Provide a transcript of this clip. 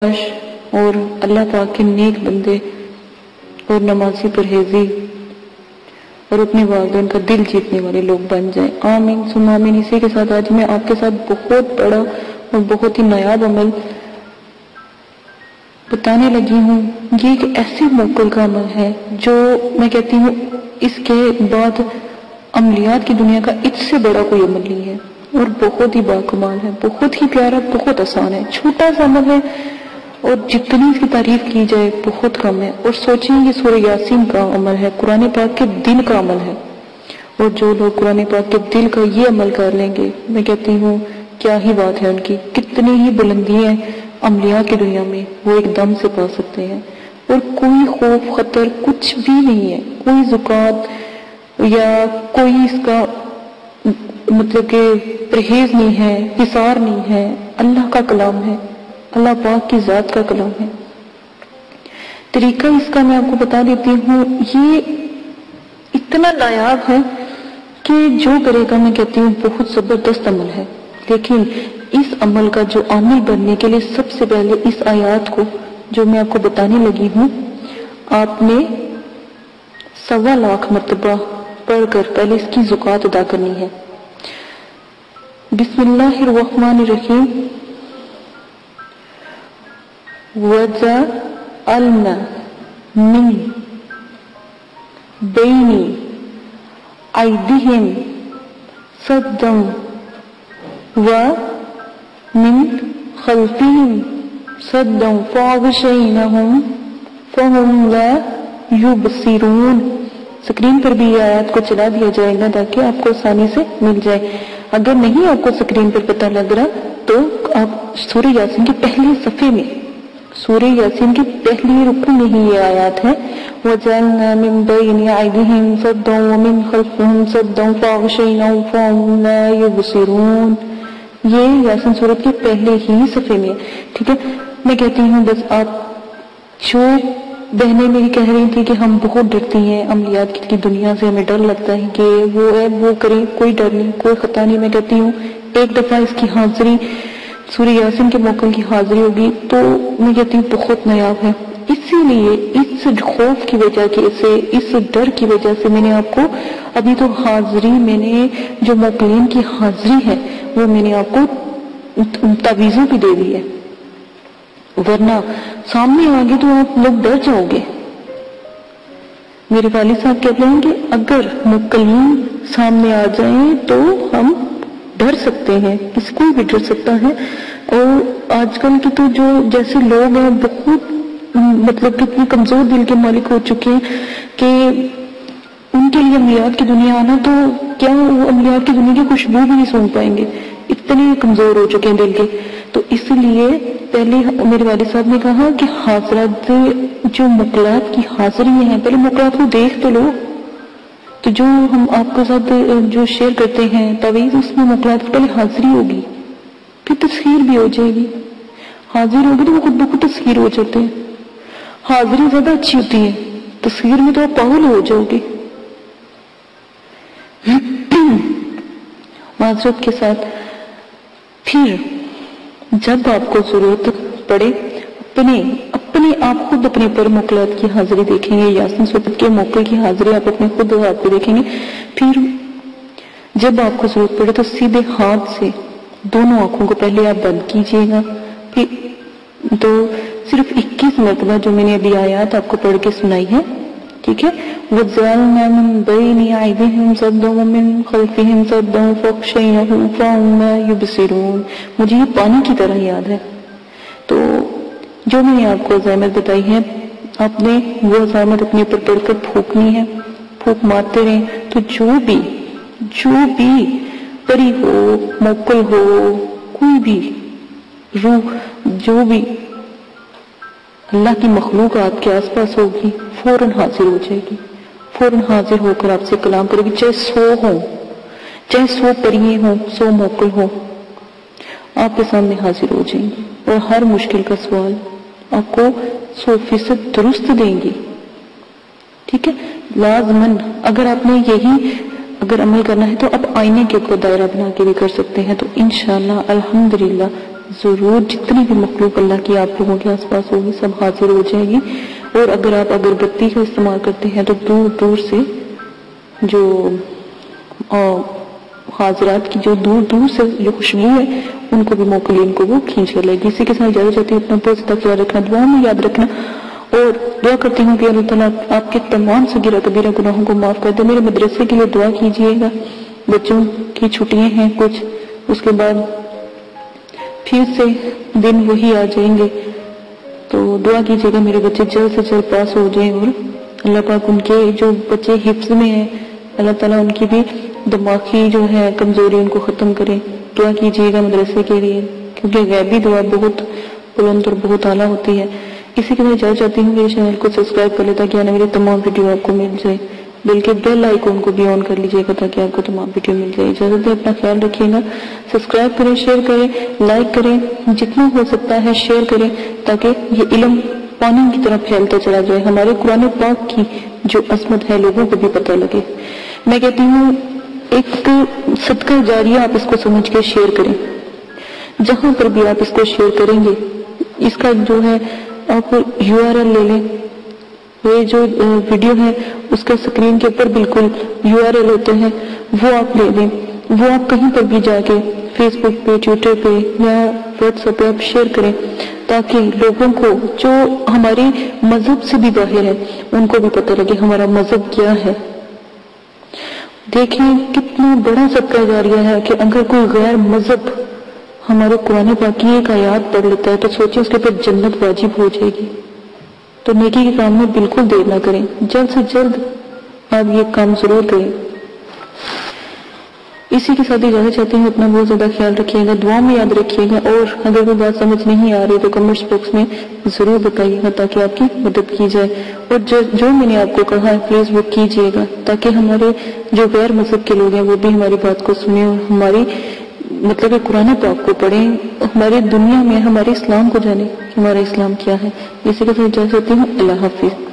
اور اللہ پاک کے نیک بندے اور نمازی پرہیزی اور اپنے والدین کا دل جیتنے والے لوگ بن جائیں، آمین ثم آمین۔ اسی کے ساتھ آج میں آپ کے ساتھ بہت بڑا اور بہت ہی نایاب عمل بتانے لگی ہوں۔ یہ ایک ایسے موکل کا عمل ہے جو میں کہتی ہوں اس کے بعد عملیات کی دنیا کا اس سے بڑا کوئی عمل نہیں ہے، اور بہت ہی باکمال ہے، بہت ہی پیارا، بہت آسان ہے، چھوٹا سا عمل ہے اور جتنی اس کی تعریف کی جائے بہت کم ہے۔ اور سوچیں یہ سورہ یاسین کا عمل ہے، قرآن پاک کے دل کا عمل ہے، اور جو لوگ قرآن پاک کے دل کا یہ عمل کر لیں گے میں کہتی ہوں کیا ہی بات ہے ان کی، کتنی ہی بلندی ہے عملیات کی دنیا میں وہ ایک دم سے پا سکتے ہیں، اور کوئی خوف خطر کچھ بھی نہیں ہے، کوئی زکات یا کوئی اس کا مطلب کہ پرہیز نہیں ہے، حصار نہیں ہے، اللہ کا کلام ہے، اللہ پاک کی ذات کا کلام ہے۔ طریقہ اس کا میں آپ کو بتا دیتی ہوں، یہ اتنا نایاب ہے کہ جو کرے گا میں کہتی ہوں بہت زبردست عمل ہے، لیکن اس عمل کا جو عامل بننے کے لیے سب سے پہلے اس آیات کو جو میں آپ کو بتانے لگی ہوں آپ نے 1.25 لاکھ مرتبہ پڑھ کر پہلے اس کی زکات ادا کرنی ہے۔ بسم اللہ الرحمن الرحیم۔ وَجَعَلْنَا مِن بَيْنِ أَيْدِيهِمْ سَدًّا وَمِن خَلْفِهِمْ سَدًّا فَأَغْشَيْنَاهُمْ فَهُمْ لَا يُبْصِرُونَ۔ سکرین پر بھی یہ آیات کو چلا دیا جائے گا تاکہ آپ کو آسانی سے مل جائے۔ اگر نہیں آپ کو سکرین پر پتہ لگ رہا تو آپ سورہ یاسین کے پہلے صفحے میں، سورہ یاسین کے پہلی رکوع میں ہی یہ آیات ہے، وَجَعَلْنَا مِن بَيْنِ أَيْدِيهِمْ سَدًّا وَمِن خَلْفِهِمْ سَدًّا فَأَغْشَيْنَاهُمْ فَهُمْ لَا يُبْصِرُونَ۔ یہ یاسین سورت کے پہلے ہی صفحے میں ہے، ٹھیک ہے۔ میں کہتی ہوں بس آپ جو بہنیں میری کہہ رہی تھی کہ ہم بہت ڈرتی ہیں عملیات کی دنیا سے، ہمیں ڈر لگتا ہے کہ وہ ہے وہ کریں، کوئی ڈر نہیں، کوئی خطا نہیں۔ میں کہتی ہوں ایک دفعہ اس کی حاضری سورہ یاسین کے موکل کی حاضری ہوگی تو میں کہتی ہوں بہت نایاب ہے۔ اسی لیے اس خوف کی وجہ سے، اس ڈر کی وجہ سے میں نے آپ کو ابھی تو حاضری، میں نے جو موکلین کی حاضری ہے وہ میں نے آپ کو تعویذوں بھی دے دی ہے، ورنہ سامنے آگے تو آپ لوگ ڈر جاؤ گے۔ میرے والد صاحب کہتے ہیں کہ اگر موکلین سامنے آ جائیں تو ہم ڈر سکتے ہیں، کسی کو بھی ڈر سکتا ہے۔ اور آج کل کی تو جو جیسے لوگ ہیں بہت مطلب کتنے کمزور دل کے مالک ہو چکے ہیں کہ ان کے لیے عملیات کی دنیا آنا تو کیا وہ عملیات کی دنیا کی خوشبو بھی نہیں سون پائیں گے، اتنے کمزور ہو چکے ہیں دل کے۔ تو اس لیے پہلے میرے والد صاحب نے کہا کہ حاضرات جو مقلات کی حاضری ہیں پہلے مقلات کو دیکھ تو لو، تو جو ہم آپ کے ساتھ جو شیئر کرتے ہیں تعویذ اس میں مقلات کی پہلے حاضری ہوگی، پھر تسخیر بھی ہو جائے گی۔ حاضر ہوگی تو وہ خود بخود تسخیر ہو جاتے ہیں، حاضری زیادہ اچھی ہوتی ہے، تسخیر میں تو آپ پاگل ہو جاؤ گے۔ معذرت کے ساتھ پھر جب آپ کو ضرورت پڑے اپنے آپ خود اپنے پر موکلات کی حاضری دیکھیں گے، یاسین سورت کے موکل کی حاضری آپ اپنے خود ہاتھ پہ دیکھیں گے۔ پھر جب آپ کو ضرورت پڑے تو سیدھے ہاتھ سے دونوں آنکھوں کو پہلے آپ بند کیجئے گا، پھر تو صرف 21 مرتبہ جو میں نے ابھی آیات آپ کو پڑھ کے سنائی ہے، ٹھیک ہے۔ وَجَعَلْنَا مِن بَيْنِ أَيْدِيهِمْ سَدًّا وَمِن خَلْفِهِمْ سَدًّا فَأَغْشَيْنَاهُمْ فَهُمْ لَا يُبْصِرُونَ۔ مجھے یہ پانی کی طرح یاد ہے، تو جو میں نے آپ کو عزائمت بتائی ہے آپ نے وہ عزائمت اپنے اوپر پڑھ کر پھونکنی ہے، پھونک مارتے رہیں، تو جو بھی پری ہو، موکل ہو، کوئی بھی روح جو بھی اللہ کی مخلوق آپ کے آس پاس ہوگی فوراً حاضر ہو جائے گی، فوراً حاضر ہو کر آپ سے کلام کرے گی، چاہے 100 ہوں، چاہے 100 پریے ہوں، 100 موکل ہوں، آپ کے سامنے حاضر ہو جائیں گی اور ہر مشکل کا سوال آپ کو 100% درست دیں گی، ٹھیک ہے۔ لازماً اگر آپ نے یہی عمل کرنا ہے تو آپ آئینے کے کو دائرہ بنا کے بھی کر سکتے ہیں، تو انشاءاللہ الحمدللہ ضرور جتنی بھی مخلوق اللہ کی آپ لوگوں کے آس پاس ہوگی سب حاضر ہو جائے گی. اور اگر آپ اگربتی کا استعمال کرتے ہیں تو دور دور سے جو حاضرات کی جو دور دور سے جو خوشبو ہے ان کو بھی موقع لے ان کو وہ کھینچ کر لے گی. اسی کے ساتھ اجازت چاہتی ہوں. اپنا بہت زیادہ خیال رکھنا, دعا میں یاد رکھنا, اور دعا کرتی ہوں کہ اللہ تعالیٰ آپ کے تمام صغیرہ کبیرہ گناہوں کو معاف کر دے. میرے مدرسے کے لیے دعا کیجیے گا. بچوں کی چھٹیاں ہیں کچھ, اس کے بعد پھر سے دن وہی آ جائیں گے, تو دعا کیجیے گا میرے بچے جلد سے جلد پاس ہو جائیں. اور اللہ پاک ان کے جو بچے حفظ میں ہیں اللہ تعالیٰ ان کی بھی دماغی جو ہے کمزوری ان کو ختم کرے. دعا کیجیے گا مدرسے کے لیے, کیونکہ غیبی دعا بہت بلند اور بہت اعلیٰ ہوتی ہے. اسی کے ساتھ چاہتی ہوں میرے چینل کو سبسکرائب کر لیں تاکہ آنے میری تمام ویڈیو آپ کو مل جائے, بلکہ بیل آئیکن کو بھی آن کر لیجیے گا تاکہ آپ کو تمام ویڈیو مل جائے. اجازت ہے, اپنا خیال رکھیے گا. سبسکرائب کریں, شیئر کریں, لائک کریں, جتنا ہو سکتا ہے شیئر کریں تاکہ یہ علم پانی کی طرح پھیلتا چلا جائے. ہمارے قرآن پاک کی جو عظمت ہے لوگوں کو بھی پتہ لگے. میں کہتی ہوں ایک صدقہ جاریہ آپ اس کو سمجھ کے شیئر کریں. جہاں پر بھی آپ اس کو شیئر کریں گے, اس کا جو ہے آپ URL لے لیں. یہ جو ویڈیو ہے اس کے اسکرین کے اوپر بالکل URL ہوتے ہیں, وہ آپ لے لیں. وہ آپ کہیں پر بھی جا کے فیس بک پہ, ٹویٹر پہ یا واٹس ایپ پہ آپ شیئر کریں تاکہ لوگوں کو جو ہمارے مذہب سے بھی باہر ہے ان کو بھی پتہ لگے ہمارا مذہب کیا ہے. دیکھیں کتنا بڑا صدقہ جاریہ ہے کہ اگر کوئی غیر مذہب ہمارے قرآن پاک کی ایک آیات پڑھ لیتا ہے تو سوچیں اس کے اوپر جنت واجب ہو جائے گی. تو نیکی کے کام میں بالکل دیر نہ کریں, جلد سے جلد آپ یہ کام ضرور کریں. اسی کے ساتھ اجازت چاہتے ہیں. اپنا بہت زیادہ خیال رکھیے گا, دعا میں یاد رکھیے گا, اور اگر کوئی بات سمجھ نہیں آ رہی تو کمنٹس باکس میں ضرور بتائیے گا تاکہ آپ کی مدد کی جائے. اور جو میں نے آپ کو کہا ہے پلیز وہ کیجیے گا تاکہ ہمارے جو غیر مذہب کے لوگ ہیں وہ بھی ہماری بات کو سنیں اور ہماری مطلب قرآن پاک کو پڑھیں, ہماری دنیا میں ہمارے اسلام کو جانیں کہ ہمارا اسلام کیا ہے. اسی کے ساتھ اجازت چاہتی ہوں. اللہ حافظ.